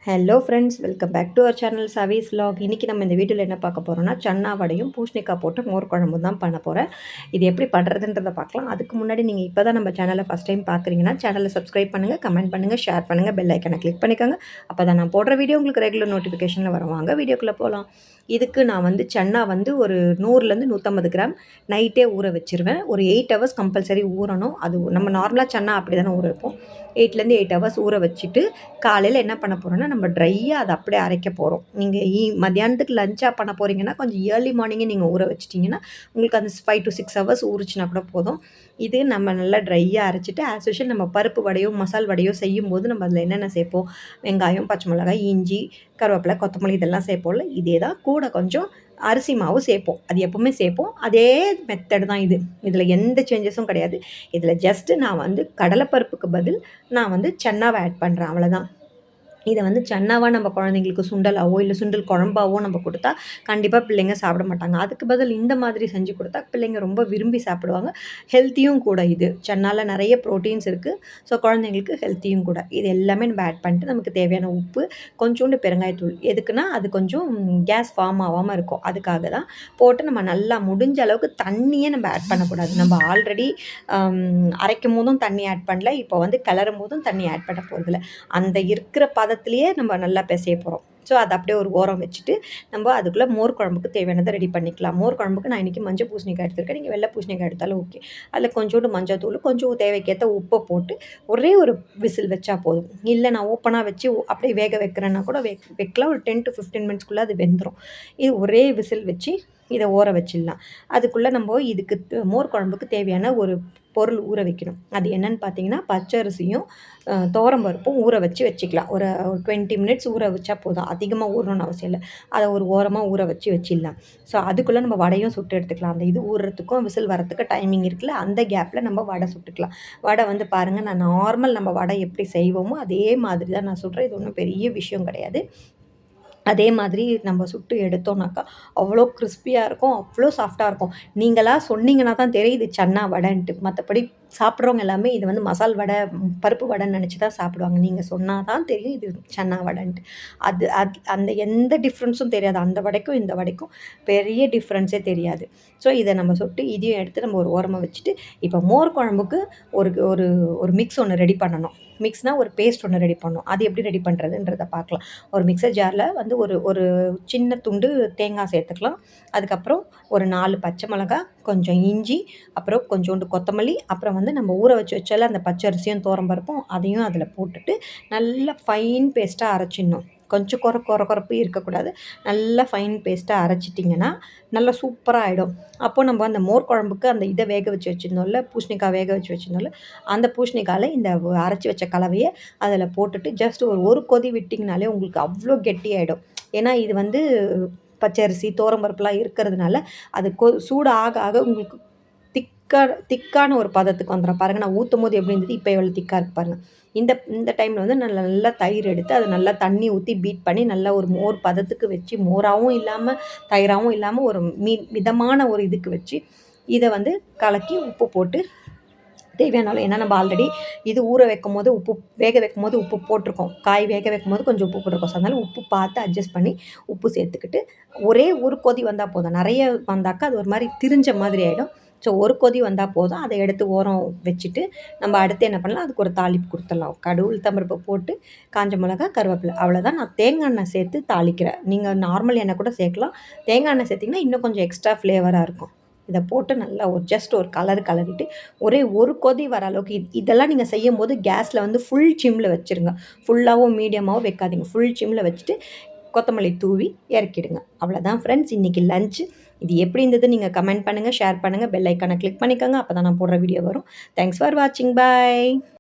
Hello friends, welcome back to our channel சவீஸ் vlog. இன்றைக்கி நம்ம இந்த வீடியோவில் என்ன பார்க்க போகிறோம்னா, சன்னா வடையும் பூசணிக்காய் போட்டு மோர் குழம்பு தான் பண்ண போகிறேன். இது எப்படி பண்ணுறதுன்றதை பார்க்கலாம். அதுக்கு முன்னாடி நீங்கள் இப்போ தான் நம்ம சேனலை ஃபஸ்ட் டைம் பார்க்குறீங்கன்னா சேனலை சப்ஸ்கிரைப் பண்ணுங்கள், கமெண்ட் பண்ணுங்கள், ஷேர் பண்ணுங்கள், பெல் ஐக்கனை கிளிக் பண்ணிக்கோங்க. அப்போ தான் நான் போடுற வீடியோ உங்களுக்கு ரெகுலர் நோட்டிஃபிகேஷனில் வருவாங்க. வீடியோக்குள்ளே போகலாம். இதுக்கு நான் சன்னா ஒரு 100லேருந்து 150 கிராம் நைட்டே ஊற வச்சுருவேன். ஒரு 8 ஹவர்ஸ் கம்பல்சரி ஊறணும். அது நம்ம நார்மலாக சன்னா அப்படி தானே ஊற வைப்போம். 8லேருந்து 8 ஹவர்ஸ் ஊற வச்சுட்டு காலையில் என்ன பண்ண போகிறோன்னா, நம்ம ட்ரையாக அதை அப்படியே அரைக்க போகிறோம். நீங்கள் மத்தியானத்துக்கு லஞ்சாக பண்ண போகிறீங்கன்னா கொஞ்சம் ஏர்லி மார்னிங்கே நீங்கள் ஊற வச்சிட்டிங்கன்னா உங்களுக்கு அந்த 5 to 6 ஹவர்ஸ் ஊறிச்சினா கூட போதும். இது நம்ம நல்லா ட்ரையாக அரைச்சிட்டு ஆஸ் யூஷுவல் நம்ம பருப்பு வடையோ மசால் வடையோ செய்யும்போது நம்ம அதில் என்னென்ன சேர்ப்போம், வெங்காயம், பச்சை மிளகாய், இஞ்சி, கருவேப்பிலை, கொத்தமல்லி இதெல்லாம் சேர்ப்போம்ல. இதே தான் கூட கொஞ்சம் அரிசி மாவு சேர்ப்போம். அது எப்போவுமே சேர்ப்போம். அதே மெத்தட் தான் இது. இதில் எந்த சேஞ்சஸும் கிடையாது. இதில் ஜஸ்ட்டு நான் கடலைப்பருப்புக்கு பதில் நான் சன்னாவை ஆட் பண்ணுறேன், அவ்வளோதான். இதை சன்னாவாக நம்ம குழந்தைங்களுக்கு சுண்டலாவோ இல்லை சுண்டல் குழம்பாவோ நம்ம கொடுத்தா கண்டிப்பாக பிள்ளைங்க சாப்பிட மாட்டாங்க. அதுக்கு பதில் இந்த மாதிரி செஞ்சு கொடுத்தா பிள்ளைங்க ரொம்ப விரும்பி சாப்பிடுவாங்க. ஹெல்த்தியும் கூட. இது சன்னால நிறைய ப்ரோட்டீன்ஸ் இருக்குது. ஸோ குழந்தைங்களுக்கு ஹெல்த்தியும் கூட. இது எல்லாமே நம்ம ஆட் பண்ணிட்டு நமக்கு தேவையான உப்பு, கொஞ்சோண்டு பெருங்காயத்தூள். எதுக்குன்னா அது கொஞ்சம் கேஸ் ஃபார்ம் ஆகாமல் இருக்கும். அதுக்காக தான் போட்டு நம்ம நல்லா முடிஞ்ச அளவுக்கு தண்ணியே நம்ம ஆட் பண்ணக்கூடாது. நம்ம ஆல்ரெடி அரைக்கும் போதும் தண்ணி ஆட் பண்ணல. இப்போ கிளறும் போதும் தண்ணி ஆட் பண்ண போகிறதில்ல. அந்த இருக்கிற பதத்திலேயே நம்ம நல்லா பிசைய போகிறோம். ஸோ அதை அப்படியே ஒரு ஓரம் வச்சுட்டு நம்ம அதுக்குள்ளே மோர் குழம்புக்கு தேவையானதை ரெடி பண்ணிக்கலாம். மோர் குழம்புக்கு நான் இன்றைக்கி மஞ்சள் பூசணிக்காய் எடுத்துருக்கேன். நீங்கள் வெள்ளை பூசணிக்காய் எடுத்தாலும் ஓகே. அதில் கொஞ்சோண்டு மஞ்சள் தூள், கொஞ்சம் தேவைக்கேற்ற உப்பை போட்டு ஒரே ஒரு விசில் வச்சா போதும். இல்லை நான் ஓப்பனாக வச்சு அப்படியே வேக வைக்கிறேன்னா கூட வைக்கலாம். ஒரு 10 to 15 மினிட்ஸ்க்குள்ளே அது வெந்துடும். இது ஒரே விசில் வச்சு இதை ஊற வச்சிடலாம். அதுக்குள்ளே நம்ம இதுக்கு மோர் குழம்புக்கு தேவையான ஒரு பொருள் ஊற வைக்கணும். அது என்னென்னு பார்த்தீங்கன்னா, பச்சரிசியும் துவரம்பருப்பும் ஊற வச்சுக்கலாம். ஒரு 20 மினிட்ஸ் ஊற வச்சா போதும். அதிகமாக ஊறணும்னு அவசியம் இல்லை. அதை ஒரு ஓரமாக ஊற வச்சிடலாம். ஸோ அதுக்குள்ளே நம்ம வடையும் சுட்டு எடுத்துக்கலாம். அந்த இது ஊறுறதுக்கும் விசில் வரத்துக்கு டைமிங் இருக்குல்ல, அந்த கேப்பில் நம்ம வடை சுட்டுக்கலாம். வடை பாருங்கள், நான் நார்மல் நம்ம வடை எப்படி செய்வோமோ அதே மாதிரி தான் நான் சுடுறேன். இது ஒன்றும் பெரிய விஷயம் கிடையாது. அதே மாதிரி நம்ம சுட்டு எடுத்தோம்னாக்கா அவ்வளோ கிறிஸ்பியாக இருக்கும், அவ்வளோ சாஃப்டாக இருக்கும். நீங்களா சொன்னீங்கன்னா தான் தெரியுது சன்னா வடைன்ட்டு. மற்றபடி சாப்பிட்றவங்க எல்லாமே இது மசால் வடை, பருப்பு வடைன்னு நினச்சி தான் சாப்பிடுவாங்க. நீங்கள் சொன்னால் தான் தெரியும் இது சன்னா வடைன்ட்டு. அந்த எந்த டிஃப்ரென்ஸும் தெரியாது. அந்த வடைக்கும் இந்த வடைக்கும் பெரிய டிஃப்ரென்ஸே தெரியாது. ஸோ இதை நம்ம சுட்டு இதையும் எடுத்து நம்ம ஒரு ஓரமாக வச்சுட்டு, இப்போ மோர் குழம்புக்கு ஒரு ஒரு ஒரு மிக்ஸ் ஒன்று ரெடி பண்ணணும். மிக்ஸ்னால் ஒரு பேஸ்ட் ஒன்று ரெடி பண்ணணும். அது எப்படி ரெடி பண்ணுறதுன்றதை பார்க்கலாம். ஒரு மிக்சர் ஜாரில் ஒரு ஒரு சின்ன துண்டு தேங்காய் சேர்த்துக்கலாம். அதுக்கப்புறம் ஒரு 4 பச்சை மிளகாய், கொஞ்சம் இஞ்சி, அப்புறம் கொஞ்சோண்டு கொத்தமல்லி, அப்புறம் நம்ம ஊற வச்சால அந்த பச்சரிசியும் துவரம்பருப்பும் அதையும் அதில் போட்டுட்டு நல்லா ஃபைன் பேஸ்ட்டாக அரைச்சிடணும். கொஞ்சம் கொரப்பு இருக்கக்கூடாது. நல்லா ஃபைன் பேஸ்ட்டாக அரைச்சிட்டிங்கன்னா நல்லா சூப்பராக ஆகிடும். அப்போ நம்ம அந்த மோர் குழம்புக்கு அந்த இதை வேக வச்சு வச்சுருந்தோம்ல, பூசணிக்காய் வேக வச்சு வச்சுருந்தோம்ல, அந்த பூசணிக்காயில் இந்த அரைச்சி வச்ச கலவையை அதில் போட்டுட்டு ஜஸ்ட் ஒரு கொதி விட்டிங்கனாலே உங்களுக்கு அவ்வளோ கெட்டியாகிடும். ஏன்னா இது பச்சரிசி, துவரம்பருப்புலாம் இருக்கிறதுனால அது சூடு ஆக ஆக உங்களுக்கு திக்கான ஒரு பதத்துக்கு வந்துடும். பாருங்கள், நான் ஊற்றும் போது எப்படி இருந்தது, இப்போ எவ்வளோ திக்காக இருக்குது பாருங்கள். இந்த டைமில் நல்லா தயிர் எடுத்து அதை நல்லா தண்ணி ஊற்றி பீட் பண்ணி நல்லா ஒரு மோர் பதத்துக்கு வச்சு, மோராகவும் இல்லாமல் தயிராகவும் இல்லாமல் ஒரு மிதமான ஒரு இதுக்கு வச்சு இதை கலக்கி உப்பு போட்டு தேவையான அளவு. ஏன்னா நம்ம ஆல்ரெடி இது ஊற வைக்கும்போது வேக வைக்கும்போது உப்பு போட்டிருக்கோம். காய் வேக வைக்கும்போது கொஞ்சம் உப்பு போட்டிருக்கோம். ஸோ அதனால் உப்பு பார்த்து அட்ஜஸ்ட் பண்ணி உப்பு சேர்த்துக்கிட்டு ஒரே ஒரு கொதி வந்தால் போதும். நிறைய வந்தாக்கா அது ஒரு மாதிரி திரிஞ்ச மாதிரி ஆகிடும். ஸோ ஒரு கொதி வந்தால் போதும். அதை எடுத்து ஓரம் வச்சுட்டு நம்ம அடுத்து என்ன பண்ணலாம், அதுக்கு ஒரு தாளிப்பு கொடுத்துடலாம். கடுகு, உளுத்தம்பருப்பு போட்டு காஞ்ச மிளகா, கருவேப்பிலை, அவ்வளோதான். நான் தேங்காய் எண்ணெய் சேர்த்து தாளிக்கிறேன். நீங்கள் நார்மல் எண்ணெய் கூட சேர்க்கலாம். தேங்காய் எண்ணெய் சேர்த்திங்கன்னா இன்னும் கொஞ்சம் எக்ஸ்ட்ரா ஃப்ளேவராக இருக்கும். இதை போட்டு நல்லா ஜஸ்ட் ஒரு கலரிட்டு ஒரே ஒரு கொதி வர அளவுக்கு இதெல்லாம் நீங்கள் செய்யும்போது கேஸில் ஃபுல் சிம்மில் வச்சுருங்க. ஃபுல்லாகவும் மீடியமாகவும் வைக்காதீங்க. ஃபுல் சிம்மில் வச்சுட்டு கொத்தமல்லி தூவி இறக்கிடுங்க. அவ்வளோதான் ஃப்ரெண்ட்ஸ், இன்றைக்கி லஞ்சு. இது எப்படி இருந்தது நீங்கள் கமெண்ட் பண்ணுங்கள், ஷேர் பண்ணுங்கள், பெல் ஐக்கானை கிளிக் பண்ணிக்கோங்க. அப்போ தான் நான் போடுற வீடியோ வரும். தேங்க்ஸ் ஃபார் வாட்சிங். பாய்.